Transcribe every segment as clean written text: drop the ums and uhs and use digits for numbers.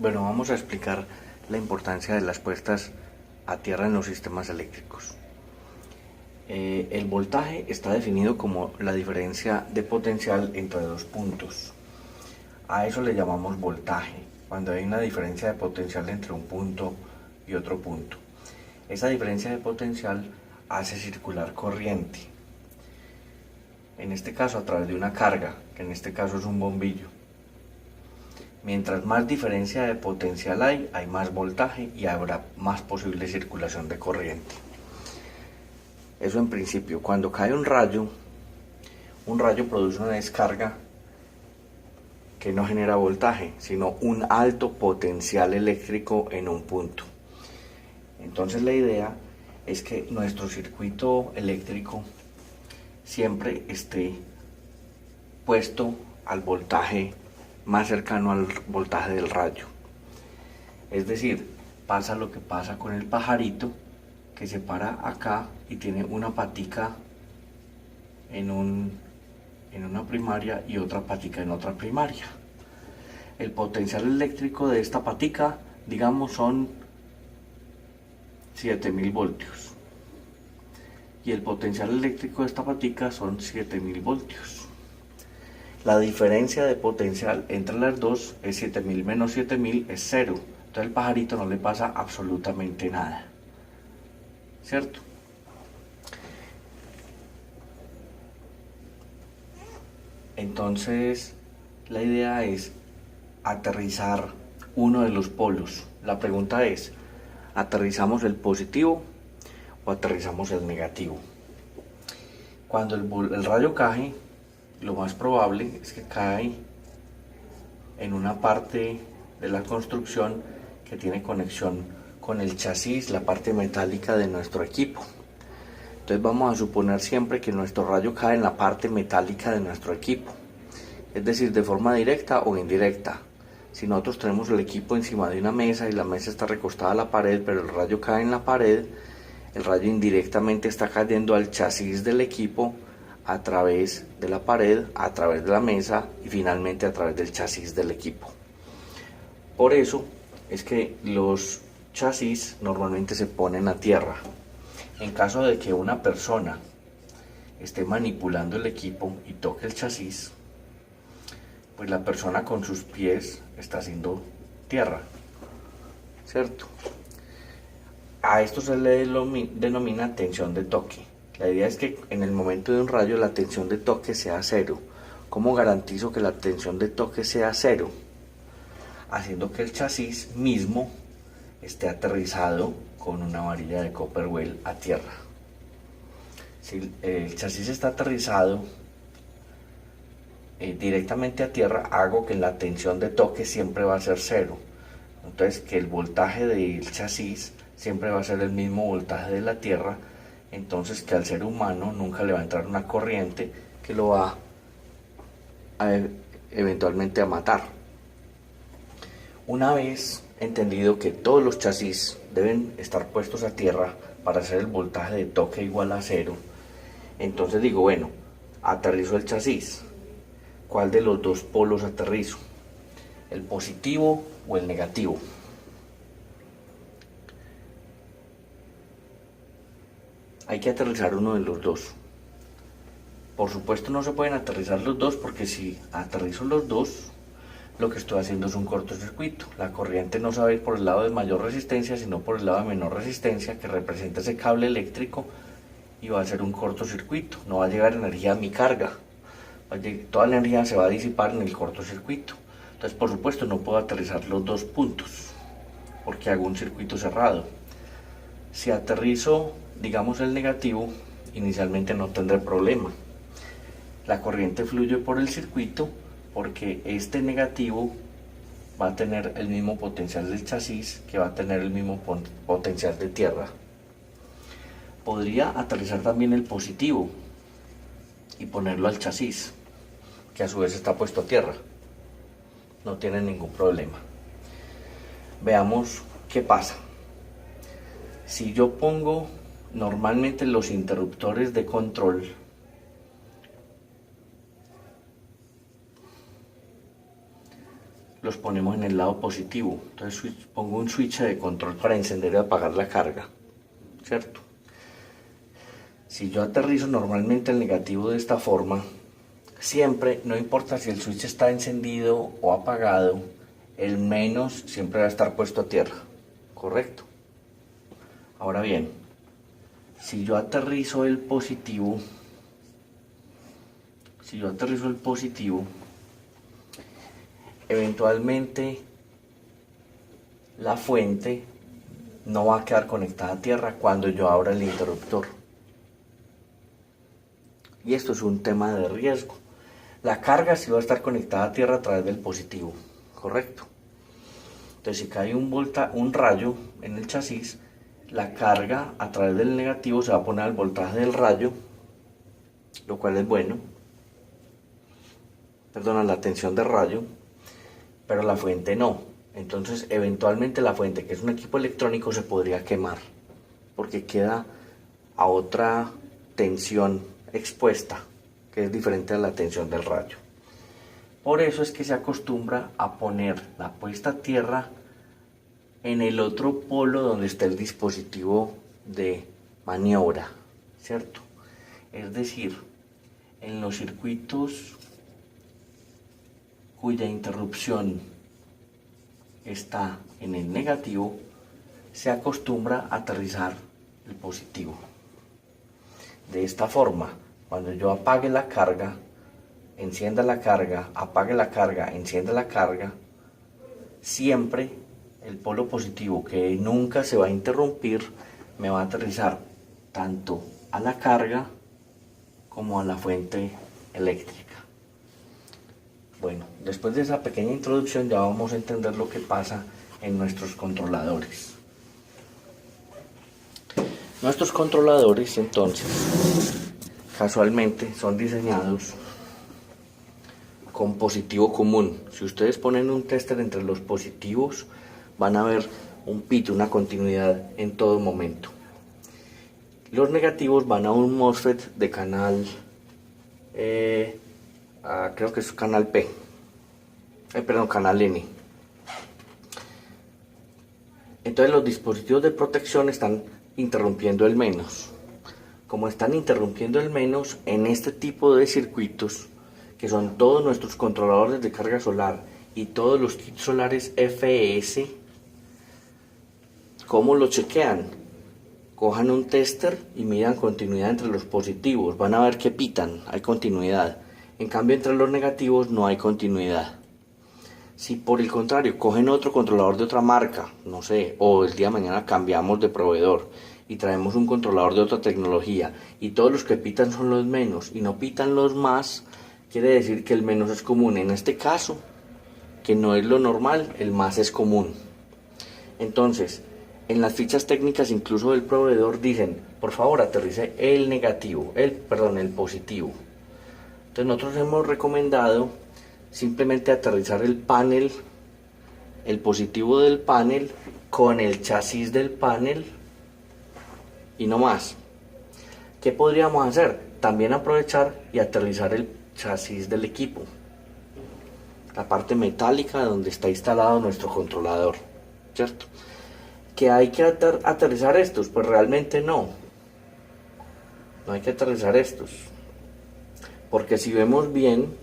Bueno, vamos a explicar la importancia de las puestas a tierra en los sistemas eléctricos. El voltaje está definido como la diferencia de potencial entre dos puntos. A eso le llamamos voltaje, cuando hay una diferencia de potencial entre un punto y otro punto. Esa diferencia de potencial hace circular corriente, en este caso a través de una carga, que en este caso es un bombillo. Mientras más diferencia de potencial hay más voltaje y habrá más posible circulación de corriente. Eso en principio. Cuando cae un rayo produce una descarga que no genera voltaje, sino un alto potencial eléctrico en un punto. Entonces la idea es que nuestro circuito eléctrico siempre esté puesto al voltaje más cercano al voltaje del rayo. Es decir, pasa lo que pasa con el pajarito, que se para acá y tiene una patica en una primaria y otra patica en otra primaria. El potencial eléctrico de esta patica, digamos, son 7000 voltios. Y el potencial eléctrico de esta patica son 7000 voltios. La diferencia de potencial entre las dos es 7000 menos 7000 es 0. Entonces al pajarito no le pasa absolutamente nada. ¿Cierto? Entonces la idea es aterrizar uno de los polos. La pregunta es, ¿aterrizamos el positivo o aterrizamos el negativo? Cuando el rayo cae, lo más probable es que cae en una parte de la construcción que tiene conexión con el chasis, la parte metálica de nuestro equipo. Entonces vamos a suponer siempre que nuestro rayo cae en la parte metálica de nuestro equipo, es decir, de forma directa o indirecta. Si nosotros tenemos el equipo encima de una mesa y la mesa está recostada a la pared, pero el rayo cae en la pared, el rayo indirectamente está cayendo al chasis del equipo a través de la pared, a través de la mesa y finalmente a través del chasis del equipo. Por eso es que los chasis normalmente se ponen a tierra. En caso de que una persona esté manipulando el equipo y toque el chasis, pues la persona con sus pies está haciendo tierra, ¿cierto? A esto se le denomina tensión de toque. La idea es que en el momento de un rayo la tensión de toque sea cero. ¿Cómo garantizo que la tensión de toque sea cero? Haciendo que el chasis mismo esté aterrizado con una varilla de Copperwell a tierra. Si el chasis está aterrizado directamente a tierra, hago que la tensión de toque siempre va a ser cero. Entonces que el voltaje del chasis siempre va a ser el mismo voltaje de la tierra. Entonces que al ser humano nunca le va a entrar una corriente que lo va eventualmente a matar. Una vez entendido que todos los chasis deben estar puestos a tierra para hacer el voltaje de toque igual a cero, entonces digo, bueno, aterrizo el chasis. ¿Cuál de los dos polos aterrizo? ¿El positivo o el negativo? Hay que aterrizar uno de los dos. Por supuesto no se pueden aterrizar los dos, porque si aterrizo los dos, lo que estoy haciendo es un cortocircuito. La corriente no se va a ir por el lado de mayor resistencia, sino por el lado de menor resistencia, que representa ese cable eléctrico, y va a ser un cortocircuito. No va a llegar energía a mi carga. Toda la energía se va a disipar en el cortocircuito. Entonces, por supuesto, no puedo aterrizar los dos puntos, porque hago un circuito cerrado. Si aterrizo, digamos, el negativo, inicialmente no tendré problema. La corriente fluye por el circuito porque este negativo va a tener el mismo potencial del chasis, que va a tener el mismo potencial de tierra. Podría aterrizar también el positivo y ponerlo al chasis, que a su vez está puesto a tierra. No tiene ningún problema. Veamos qué pasa. Si yo pongo normalmente los interruptores de control los ponemos en el lado positivo. Entonces pongo un switch de control para encender y apagar la carga, ¿cierto? Si yo aterrizo normalmente el negativo de esta forma, siempre, no importa si el switch está encendido o apagado, el menos siempre va a estar puesto a tierra, ¿correcto? Ahora bien, si yo aterrizo el positivo, eventualmente la fuente no va a quedar conectada a tierra cuando yo abra el interruptor. Y esto es un tema de riesgo. La carga sí va a estar conectada a tierra a través del positivo, ¿correcto? Entonces si cae un rayo en el chasis, la carga a través del negativo se va a poner al voltaje del rayo, lo cual es bueno. Perdona, la tensión del rayo, pero la fuente no. Entonces eventualmente la fuente, que es un equipo electrónico, se podría quemar porque queda a otra tensión expuesta que es diferente a la tensión del rayo. Por eso es que se acostumbra a poner la puesta a tierra en el otro polo donde está el dispositivo de maniobra, ¿cierto? Es decir, en los circuitos cuya interrupción está en el negativo, se acostumbra a aterrizar el positivo. De esta forma, cuando yo apague la carga, encienda la carga, apague la carga, encienda la carga, siempre el polo positivo, que nunca se va a interrumpir, me va a aterrizar tanto a la carga como a la fuente eléctrica. Bueno, después de esa pequeña introducción ya vamos a entender lo que pasa en nuestros controladores. Nuestros controladores, entonces, casualmente son diseñados con positivo común. Si ustedes ponen un tester entre los positivos, van a ver un pito, una continuidad en todo momento. Los negativos van a un MOSFET de canal, creo que es canal P, canal N. Entonces los dispositivos de protección están interrumpiendo el menos. Como están interrumpiendo el menos en este tipo de circuitos, que son todos nuestros controladores de carga solar y todos los kits solares FES, ¿cómo lo chequean? Cojan un tester y midan continuidad entre los positivos, van a ver que pitan, hay continuidad. En cambio entre los negativos no hay continuidad. Si por el contrario cogen otro controlador de otra marca, no sé, o el día de mañana cambiamos de proveedor y traemos un controlador de otra tecnología y todos los que pitan son los menos y no pitan los más, quiere decir que el menos es común. En este caso, que no es lo normal, el más es común. Entonces, en las fichas técnicas incluso del proveedor dicen, por favor aterrice el positivo. Entonces nosotros hemos recomendado simplemente aterrizar el panel, el positivo del panel con el chasis del panel y no más. ¿Qué podríamos hacer? También aprovechar y aterrizar el chasis del equipo, la parte metálica donde está instalado nuestro controlador, ¿cierto? ¿Que hay que aterrizar estos? Pues realmente no hay que aterrizar estos, porque si vemos bien,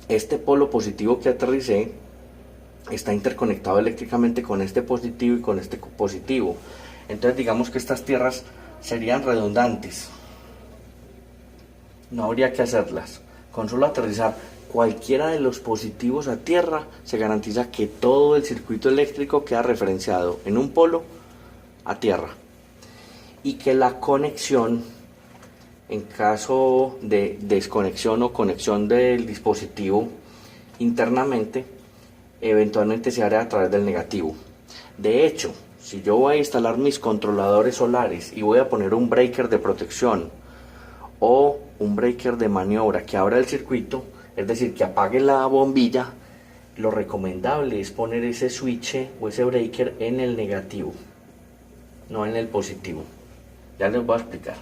este polo positivo que aterricé está interconectado eléctricamente con este positivo y con este positivo. Entonces digamos que estas tierras serían redundantes, no habría que hacerlas. Con solo aterrizar cualquiera de los positivos a tierra se garantiza que todo el circuito eléctrico queda referenciado en un polo a tierra y que la conexión, en caso de desconexión o conexión del dispositivo internamente, eventualmente se hará a través del negativo. De hecho, si yo voy a instalar mis controladores solares y voy a poner un breaker de protección o un breaker de maniobra que abra el circuito, es decir, que apague la bombilla, lo recomendable es poner ese switch o ese breaker en el negativo, no en el positivo. Ya les voy a explicar.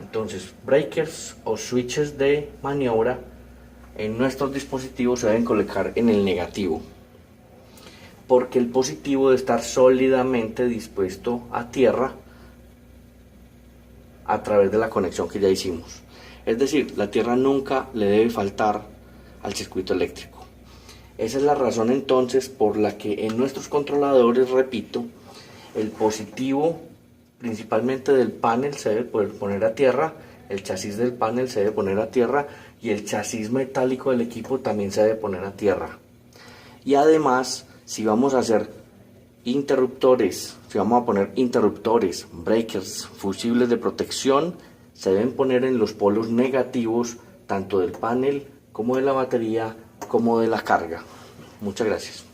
Entonces, breakers o switches de maniobra en nuestros dispositivos se deben colocar en el negativo, porque el positivo debe estar sólidamente dispuesto a tierra a través de la conexión que ya hicimos. Es decir, la tierra nunca le debe faltar al circuito eléctrico. Esa es la razón entonces por la que en nuestros controladores, repito, el positivo principalmente del panel se debe poder poner a tierra, el chasis del panel se debe poner a tierra y el chasis metálico del equipo también se debe poner a tierra. Y además, si vamos a hacer interruptores, si vamos a poner interruptores, breakers, fusibles de protección, se deben poner en los polos negativos tanto del panel como de la batería como de la carga. Muchas gracias.